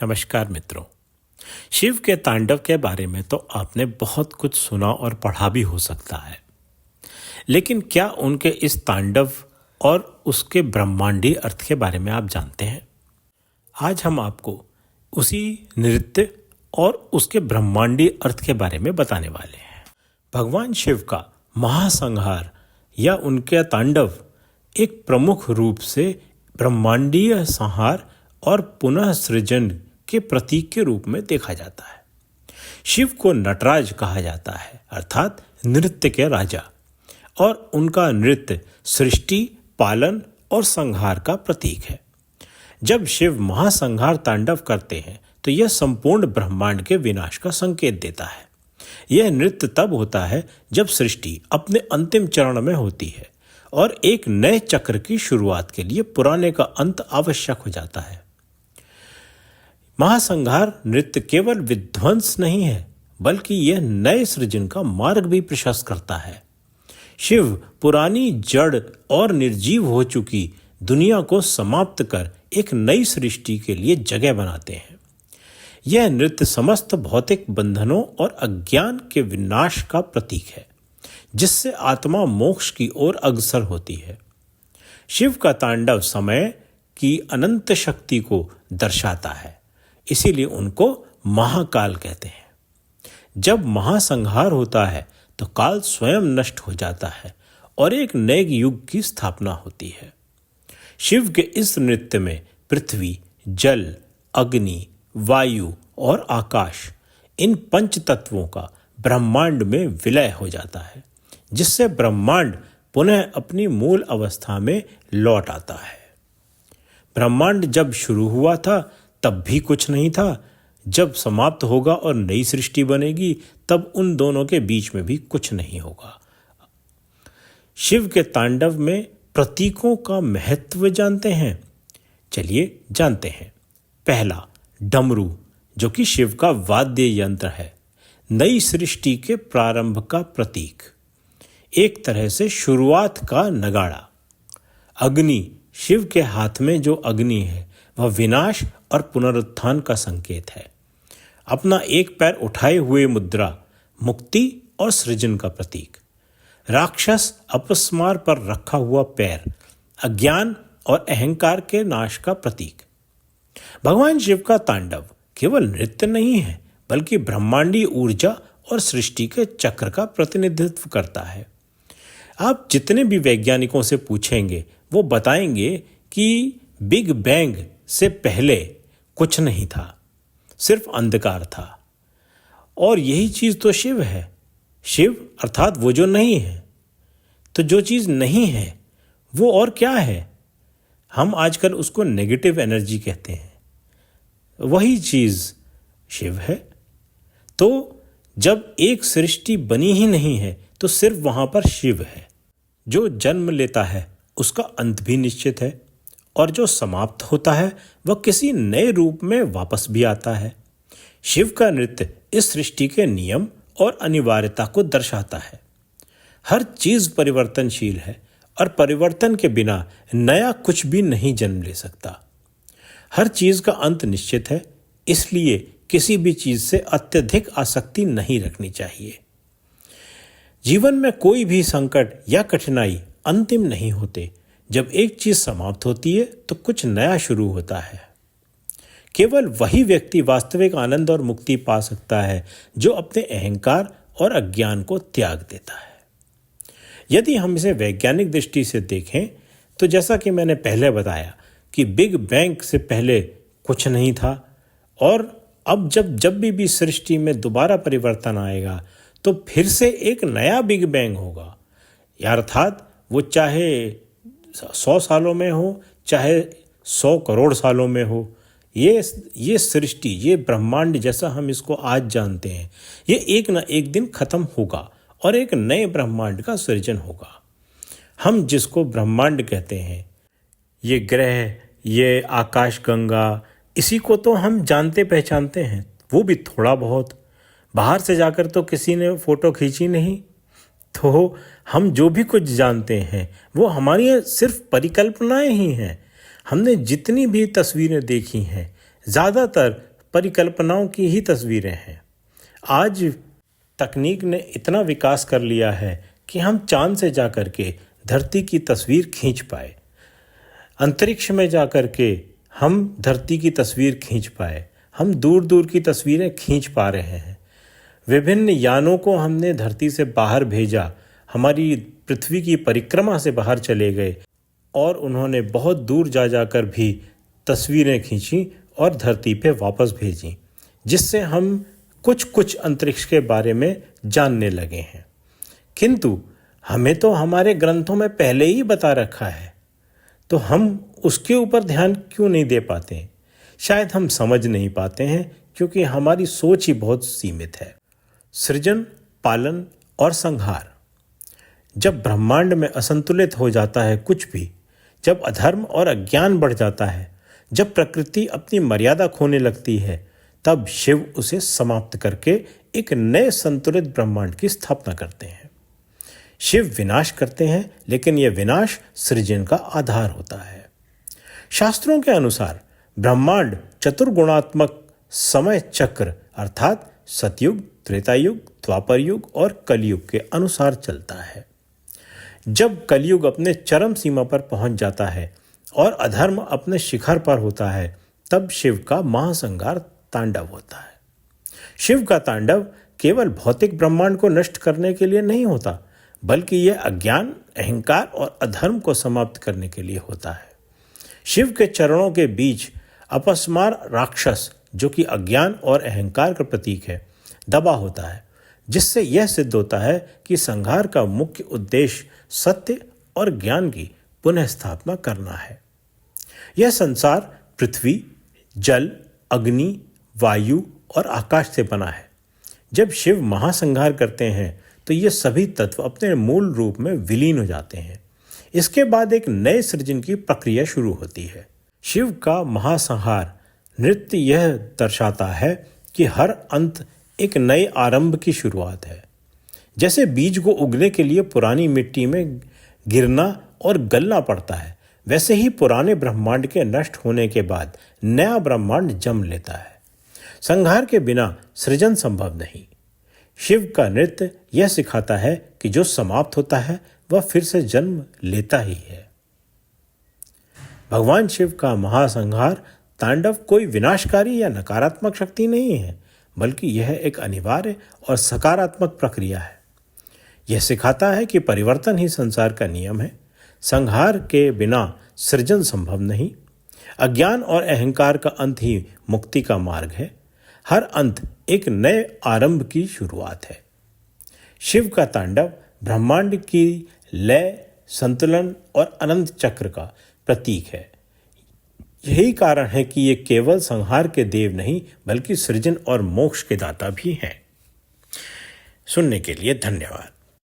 नमस्कार मित्रों। शिव के तांडव के बारे में तो आपने बहुत कुछ सुना और पढ़ा भी हो सकता है, लेकिन क्या उनके इस तांडव और उसके ब्रह्मांडी अर्थ के बारे में आप जानते हैं? आज हम आपको उसी नृत्य और उसके ब्रह्मांडी अर्थ के बारे में बताने वाले हैं। भगवान शिव का महासंहार या उनके तांडव एक प्रमुख रूप से ब्रह्मांडीय संहार और पुनः सृजन के प्रतीक के रूप में देखा जाता है। शिव को नटराज कहा जाता है, अर्थात नृत्य के राजा, और उनका नृत्य सृष्टि, पालन और संहार का प्रतीक है। जब शिव महासंहार तांडव करते हैं तो यह संपूर्ण ब्रह्मांड के विनाश का संकेत देता है। यह नृत्य तब होता है जब सृष्टि अपने अंतिम चरण में होती है और एक नए चक्र की शुरुआत के लिए पुराने का अंत आवश्यक हो जाता है। महासंहार नृत्य केवल विध्वंस नहीं है, बल्कि यह नए सृजन का मार्ग भी प्रशस्त करता है। शिव पुरानी जड़ और निर्जीव हो चुकी दुनिया को समाप्त कर एक नई सृष्टि के लिए जगह बनाते हैं। यह नृत्य समस्त भौतिक बंधनों और अज्ञान के विनाश का प्रतीक है, जिससे आत्मा मोक्ष की ओर अग्रसर होती है। शिव का तांडव समय की अनंत शक्ति को दर्शाता है, इसीलिए उनको महाकाल कहते हैं। जब महासंहार होता है तो काल स्वयं नष्ट हो जाता है और एक नए युग की स्थापना होती है। शिव के इस नृत्य में पृथ्वी, जल, अग्नि, वायु और आकाश, इन पंच तत्वों का ब्रह्मांड में विलय हो जाता है, जिससे ब्रह्मांड पुनः अपनी मूल अवस्था में लौट आता है। ब्रह्मांड जब शुरू हुआ था तब भी कुछ नहीं था, जब समाप्त होगा और नई सृष्टि बनेगी तब उन दोनों के बीच में भी कुछ नहीं होगा। शिव के तांडव में प्रतीकों का महत्व जानते हैं? चलिए जानते हैं। पहला, डमरू, जो कि शिव का वाद्य यंत्र है, नई सृष्टि के प्रारंभ का प्रतीक, एक तरह से शुरुआत का नगाड़ा। अग्नि, शिव के हाथ में जो अग्नि है वह विनाश और पुनरुत्थान का संकेत है। अपना एक पैर उठाए हुए मुद्रा, मुक्ति और सृजन का प्रतीक। राक्षस अपस्मार पर रखा हुआ पैर, अज्ञान और अहंकार के नाश का प्रतीक। भगवान शिव का तांडव केवल नृत्य नहीं है, बल्कि ब्रह्मांडी ऊर्जा और सृष्टि के चक्र का प्रतिनिधित्व करता है। आप जितने भी वैज्ञानिकों से पूछेंगे वो बताएंगे कि बिग बैंग से पहले कुछ नहीं था, सिर्फ अंधकार था। और यही चीज तो शिव है। शिव अर्थात वो जो नहीं है। तो जो चीज नहीं है वो और क्या है? हम आजकल उसको नेगेटिव एनर्जी कहते हैं। वही चीज शिव है। तो जब एक सृष्टि बनी ही नहीं है तो सिर्फ वहां पर शिव है। जो जन्म लेता है उसका अंत भी निश्चित है, और जो समाप्त होता है वह किसी नए रूप में वापस भी आता है। शिव का नृत्य इस सृष्टि के नियम और अनिवार्यता को दर्शाता है। हर चीज परिवर्तनशील है और परिवर्तन के बिना नया कुछ भी नहीं जन्म ले सकता। हर चीज का अंत निश्चित है, इसलिए किसी भी चीज से अत्यधिक आसक्ति नहीं रखनी चाहिए। जीवन में कोई भी संकट या कठिनाई अंतिम नहीं होते। जब एक चीज समाप्त होती है तो कुछ नया शुरू होता है। केवल वही व्यक्ति वास्तविक आनंद और मुक्ति पा सकता है जो अपने अहंकार और अज्ञान को त्याग देता है। यदि हम इसे वैज्ञानिक दृष्टि से देखें तो जैसा कि मैंने पहले बताया कि बिग बैंग से पहले कुछ नहीं था, और अब जब भी सृष्टि में दोबारा परिवर्तन आएगा तो फिर से एक नया बिग बैंग होगा। अर्थात वो चाहे 100 सालों में हो, चाहे 100 करोड़ सालों में हो, ये सृष्टि, ये ब्रह्मांड जैसा हम इसको आज जानते हैं, ये एक ना एक दिन खत्म होगा और एक नए ब्रह्मांड का सृजन होगा। हम जिसको ब्रह्मांड कहते हैं, ये ग्रह, ये आकाश गंगा, इसी को तो हम जानते पहचानते हैं, वो भी थोड़ा बहुत। बाहर से जाकर तो किसी ने फोटो खींची नहीं। तो हम जो भी कुछ जानते हैं वो हमारी सिर्फ परिकल्पनाएं ही हैं। हमने जितनी भी तस्वीरें देखी हैं ज़्यादातर परिकल्पनाओं की ही तस्वीरें हैं। आज तकनीक ने इतना विकास कर लिया है कि हम चांद से जाकर के धरती की तस्वीर खींच पाए, अंतरिक्ष में जाकर के हम धरती की तस्वीर खींच पाए, हम दूर दूर की तस्वीरें खींच पा रहे हैं। विभिन्न यानों को हमने धरती से बाहर भेजा, हमारी पृथ्वी की परिक्रमा से बाहर चले गए और उन्होंने बहुत दूर जा जाकर भी तस्वीरें खींची और धरती पे वापस भेजी, जिससे हम कुछ अंतरिक्ष के बारे में जानने लगे हैं। किंतु हमें तो हमारे ग्रंथों में पहले ही बता रखा है, तो हम उसके ऊपर ध्यान क्यों नहीं दे पाते? शायद हम समझ नहीं पाते हैं क्योंकि हमारी सोच ही बहुत सीमित है। सृजन, पालन और संहार। जब ब्रह्मांड में असंतुलित हो जाता है कुछ भी, जब अधर्म और अज्ञान बढ़ जाता है, जब प्रकृति अपनी मर्यादा खोने लगती है, तब शिव उसे समाप्त करके एक नए संतुलित ब्रह्मांड की स्थापना करते हैं। शिव विनाश करते हैं, लेकिन यह विनाश सृजन का आधार होता है। शास्त्रों के अनुसार ब्रह्मांड चतुर्गुणात्मक समय चक्र अर्थात सतयुग, त्रेता युग, द्वापर युग और कलयुग के अनुसार चलता है। जब कलयुग अपने चरम सीमा पर पहुंच जाता है और अधर्म अपने शिखर पर होता है, तब शिव का महासंहार तांडव होता है। शिव का तांडव केवल भौतिक ब्रह्मांड को नष्ट करने के लिए नहीं होता, बल्कि यह अज्ञान, अहंकार और अधर्म को समाप्त करने के लिए होता है। शिव के चरणों के बीच अपस्मार राक्षस, जो कि अज्ञान और अहंकार का प्रतीक है, दबा होता है, जिससे यह सिद्ध होता है कि संहार का मुख्य उद्देश्य सत्य और ज्ञान की पुनः स्थापना करना है। यह संसार पृथ्वी, जल, अग्नि, वायु और आकाश से बना है। जब शिव महासंहार करते हैं तो ये सभी तत्व अपने मूल रूप में विलीन हो जाते हैं। इसके बाद एक नए सृजन की प्रक्रिया शुरू होती है। शिव का महासंहार नृत्य यह दर्शाता है कि हर अंत एक नए आरंभ की शुरुआत है। जैसे बीज को उगने के लिए पुरानी मिट्टी में गिरना और गलना पड़ता है, वैसे ही पुराने ब्रह्मांड के नष्ट होने के बाद नया ब्रह्मांड जन्म लेता है। संहार के बिना सृजन संभव नहीं। शिव का नृत्य यह सिखाता है कि जो समाप्त होता है वह फिर से जन्म लेता ही है। भगवान शिव का महासंहार तांडव कोई विनाशकारी या नकारात्मक शक्ति नहीं है, बल्कि यह एक अनिवार्य और सकारात्मक प्रक्रिया है। यह सिखाता है कि परिवर्तन ही संसार का नियम है। संहार के बिना सृजन संभव नहीं। अज्ञान और अहंकार का अंत ही मुक्ति का मार्ग है। हर अंत एक नए आरंभ की शुरुआत है। शिव का तांडव ब्रह्मांड की लय, संतुलन और अनंत चक्र का प्रतीक है। यही कारण है कि ये केवल संहार के देव नहीं, बल्कि सृजन और मोक्ष के दाता भी हैं। सुनने के लिए धन्यवाद।